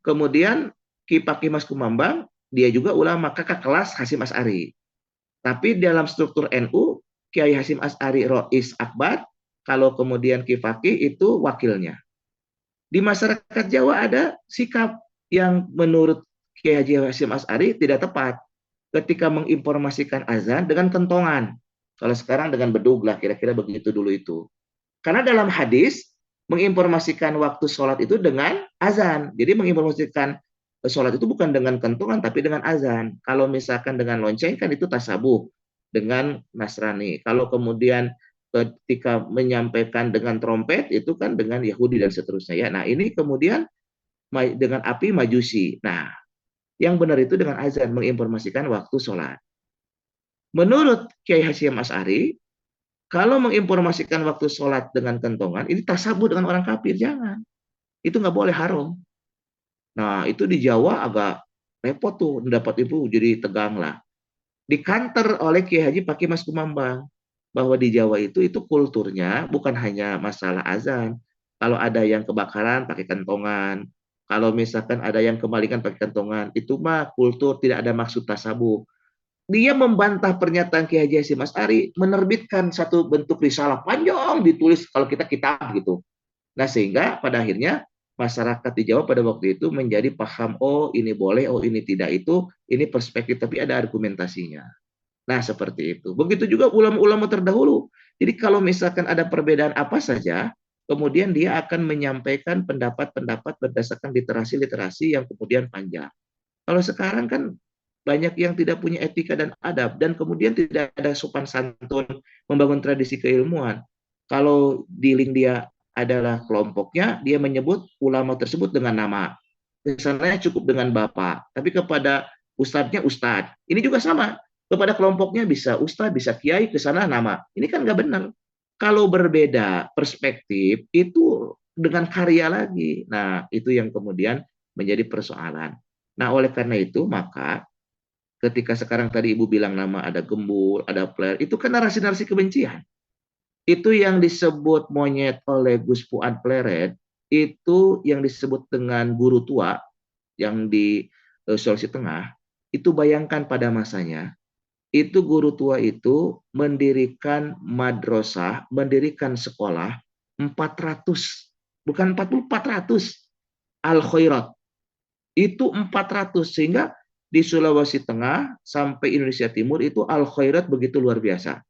Kemudian Kiai Pakih Mas Kumambang, dia juga ulama, kakak kelas Hashim Asy'ari. Tapi dalam struktur NU, Kiai Hasyim Asy'ari Rois Akbar, kalau kemudian Ki Fakih itu wakilnya. Di masyarakat Jawa ada sikap yang menurut Kiai Haji Hasyim Asy'ari tidak tepat ketika menginformasikan azan dengan kentongan. Kalau sekarang dengan bedug lah, kira-kira begitu dulu itu. Karena dalam hadis menginformasikan waktu sholat itu dengan azan. Jadi menginformasikan sholat itu bukan dengan kentongan tapi dengan azan. Kalau misalkan dengan lonceng kan itu tasabuh dengan Nasrani. Kalau kemudian ketika menyampaikan dengan trompet itu kan dengan Yahudi dan seterusnya ya. Nah, ini kemudian dengan api Majusi. Nah, yang benar itu dengan azan menginformasikan waktu sholat. Menurut Kiai Hasyim Asy'ari, kalau menginformasikan waktu sholat dengan kentongan, ini tasabuh dengan orang kafir, jangan. Itu nggak boleh, haram. Nah, itu di Jawa agak repot tuh, mendapat ibu jadi tegang lah. Dikanter oleh Kiai Haji Fakih Mas Kumambang bahwa di Jawa itu kulturnya bukan hanya masalah azan. Kalau ada yang kebakaran pakai kentongan, kalau misalkan ada yang kemalingan pakai kentongan, itu mah kultur, tidak ada maksud tasabuh. Dia membantah pernyataan Kiai Haji Hasyim Asy'ari, menerbitkan satu bentuk risalah panjang ditulis kalau kita kitab gitu. Nah, sehingga pada akhirnya masyarakat di Jawa pada waktu itu menjadi paham, oh ini boleh, oh ini tidak, itu ini perspektif tapi ada argumentasinya. Nah, seperti itu. Begitu juga ulama-ulama terdahulu. Jadi kalau misalkan ada perbedaan apa saja, kemudian dia akan menyampaikan pendapat-pendapat berdasarkan literasi-literasi yang kemudian panjang. Kalau sekarang kan banyak yang tidak punya etika dan adab, dan kemudian tidak ada sopan santun membangun tradisi keilmuan. Kalau di link dia adalah kelompoknya, dia menyebut ulama tersebut dengan nama. Kesannya cukup dengan bapak, tapi kepada ustadznya ustadz. Ini juga sama. Kepada kelompoknya bisa ustadz, bisa kiai, ke sana nama. Ini kan nggak benar. Kalau berbeda perspektif, itu dengan karya lagi. Nah, itu yang kemudian menjadi persoalan. Nah, oleh karena itu, maka ketika sekarang tadi Ibu bilang nama ada gembul, ada player, itu kan narasi-narasi kebencian. Itu yang disebut monyet oleh Gus Fuad Pleret, itu yang disebut dengan guru tua yang di Sulawesi Tengah, itu bayangkan pada masanya, itu guru tua itu mendirikan madrasah, mendirikan sekolah 400, bukan 40, 400 al-khairat. Itu 400, sehingga di Sulawesi Tengah sampai Indonesia Timur itu al-khairat begitu luar biasa.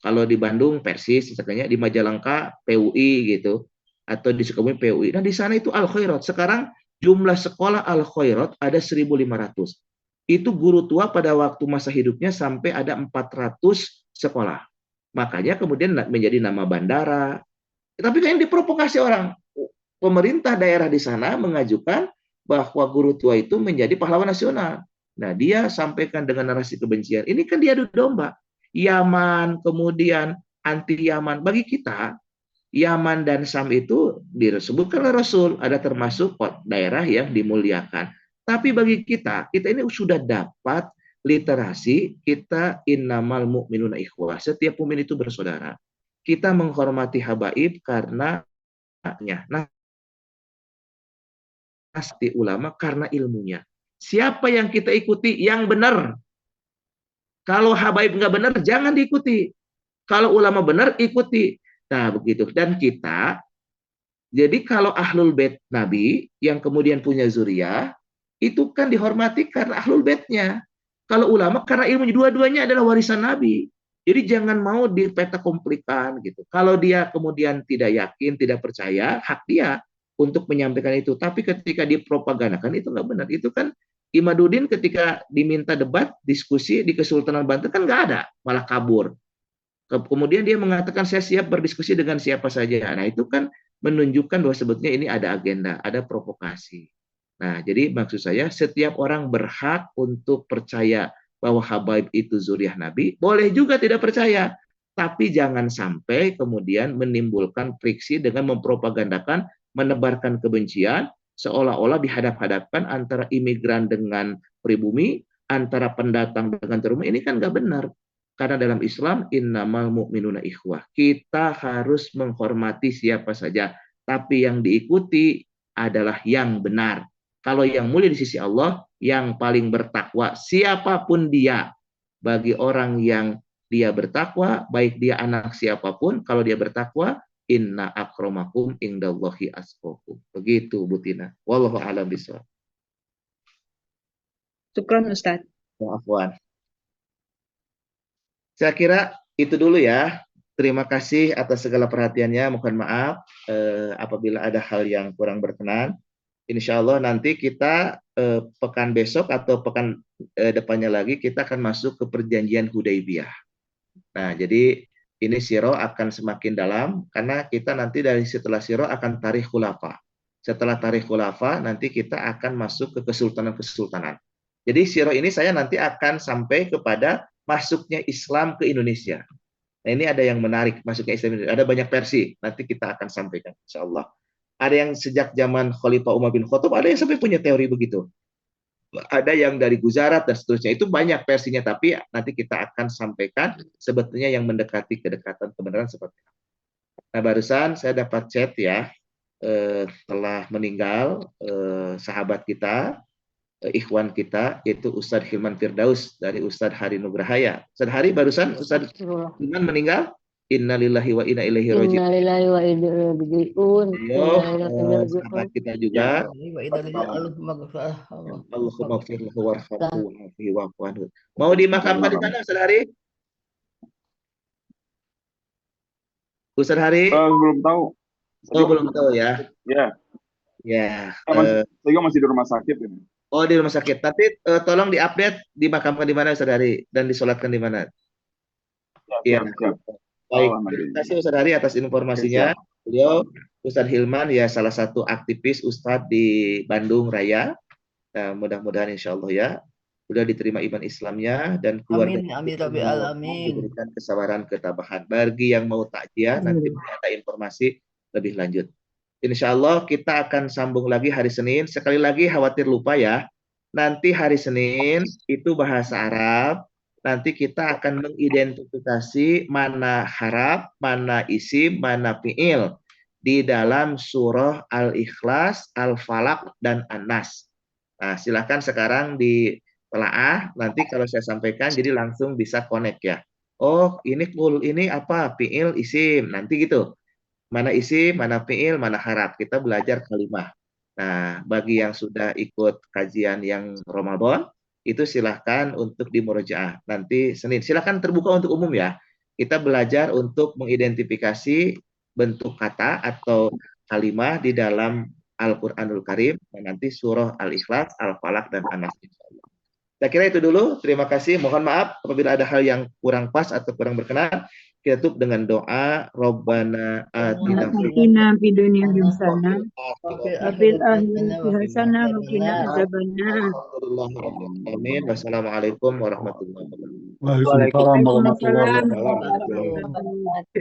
Kalau di Bandung Persis, misalnya di Majalengka PUI gitu, atau di Sukabumi PUI. Nah, di sana itu al-khairat. Sekarang jumlah sekolah al-khairat ada 1.500. Itu guru tua pada waktu masa hidupnya sampai ada 400 sekolah. Makanya kemudian menjadi nama bandara. Tapi kan diprovokasi orang. Pemerintah daerah di sana mengajukan bahwa guru tua itu menjadi pahlawan nasional. Nah, dia sampaikan dengan narasi kebencian. Ini kan diadu domba. Yaman, kemudian anti Yaman. Bagi kita, Yaman dan Sam itu disebutkan oleh Rasul, ada termasuk daerah yang dimuliakan. Tapi bagi kita ini sudah dapat literasi, kita innamal mu'minuna ikhwah. Setiap mukmin itu bersaudara. Kita menghormati habaib karena nasti ulama karena ilmunya. Siapa yang kita ikuti? Yang benar. Kalau habaib nggak benar, jangan diikuti. Kalau ulama benar, ikuti. Nah, begitu. Dan kita, jadi kalau ahlul bait Nabi, yang kemudian punya zuriyah, itu kan dihormati karena ahlul baitnya. Kalau ulama, karena ilmunya. Dua-duanya adalah warisan Nabi. Jadi jangan mau dipetakomplikan gitu. Kalau dia kemudian tidak yakin, tidak percaya, hak dia untuk menyampaikan itu. Tapi ketika dipropagandakan, itu nggak benar. Itu kan Imaduddin ketika diminta debat, diskusi di Kesultanan Banten kan nggak ada, malah kabur. Kemudian dia mengatakan saya siap berdiskusi dengan siapa saja. Nah, itu kan menunjukkan bahwa sebetulnya ini ada agenda, ada provokasi. Nah, jadi maksud saya setiap orang berhak untuk percaya bahwa habaib itu zuriyah Nabi, boleh juga tidak percaya. Tapi jangan sampai kemudian menimbulkan friksi dengan mempropagandakan, menebarkan kebencian, seolah-olah dihadap-hadapkan antara imigran dengan pribumi, antara pendatang dengan terumah. Ini kan nggak benar. Karena dalam Islam, innamal mu'minuna ikhwah. Kita harus menghormati siapa saja. Tapi yang diikuti adalah yang benar. Kalau yang mulia di sisi Allah, yang paling bertakwa, siapapun dia. Bagi orang yang dia bertakwa, baik dia anak siapapun, kalau dia bertakwa, inna akramakum indallahi atqakum. Begitu Bu Tina. Wallahu a'lam bishawab. Syukron Ustaz. Afwan. Saya kira itu dulu ya. Terima kasih atas segala perhatiannya. Mohon maaf apabila ada hal yang kurang berkenan. Insya Allah nanti kita pekan besok atau pekan depannya lagi kita akan masuk ke perjanjian Hudaibiyah. Nah, jadi ini siro akan semakin dalam karena kita nanti dari setelah siro akan tarikh khulafa. Setelah tarikh khulafa nanti kita akan masuk ke kesultanan-kesultanan. Jadi siro ini saya nanti akan sampai kepada masuknya Islam ke Indonesia. Nah, ini ada yang menarik masuknya Islam Indonesia. Ada banyak versi. Nanti kita akan sampaikan insya Allah. Ada yang sejak zaman Khalifah Umar bin Khattab, ada yang sampai punya teori begitu. Ada yang dari Gujarat dan seterusnya. Itu banyak versinya, tapi nanti kita akan sampaikan sebetulnya yang mendekati kedekatan kebenaran seperti apa. Nah, barusan saya dapat chat ya, telah meninggal sahabat kita, ikhwan kita, yaitu Ustadz Hilman Firdaus dari Ustadz Hari Nugrahaya. Ustadz Hari, barusan Ustadz Hilman meninggal. Innalillahi wa inna ilaihi raji'un. Innalillahi wa inna ilaihi raji'un. Sahabat kita juga. Allahumma fir lahu warhamhu wa'fu anhu. Mau dimakamkan di mana Ustadz Hari? Ustadz Hari? Belum tahu. Oh, belum tahu ya. Ya. Ya. Saya masih di rumah sakit ini. Oh, di rumah sakit. Tapi tolong diupdate dimakamkan di mana Ustadz Hari dan disolatkan di mana? Iya. Siap. Baik, terima kasih Ustadz Hari atas informasinya. Beliau Ustadz Hilman ya salah satu aktivis Ustadz di Bandung Raya. Nah, mudah-mudahan insya Allah ya beliau diterima iman Islamnya dan keluarga diberikan kesabaran ketabahan. Bagi yang mau takziah nanti ada informasi lebih lanjut. Insya Allah kita akan sambung lagi hari Senin. Sekali lagi khawatir lupa ya. Nanti hari Senin itu bahasa Arab. Nanti kita akan mengidentifikasi mana haraf, mana isim, mana fi'il di dalam surah Al-Ikhlas, Al-Falaq, dan An-Nas. Nah, silakan sekarang ditelaah. Nanti kalau saya sampaikan, jadi langsung bisa connect ya. Oh, ini apa? Fi'il, isim. Nanti gitu. Mana isim, mana fi'il, mana haraf. Kita belajar kalimah. Nah, bagi yang sudah ikut kajian yang Ramadan, itu silahkan untuk dimurojaah nanti Senin. Silahkan terbuka untuk umum ya. Kita belajar untuk mengidentifikasi bentuk kata atau kalimah di dalam Al-Quranul Karim dan nanti surah Al-Ikhlas, Al-Falaq, dan An-Nas. Saya kira itu dulu. Terima kasih. Mohon maaf apabila ada hal yang kurang pas atau kurang berkenan. Kita tutup dengan doa Rabbana atina fid dunya hasanah wa fil akhirati hasanah wa qina adzabannar. Amin. Wassalamualaikum warahmatullahi wabarakatuh. Waalaikumsalam warahmatullahi wabarakatuh.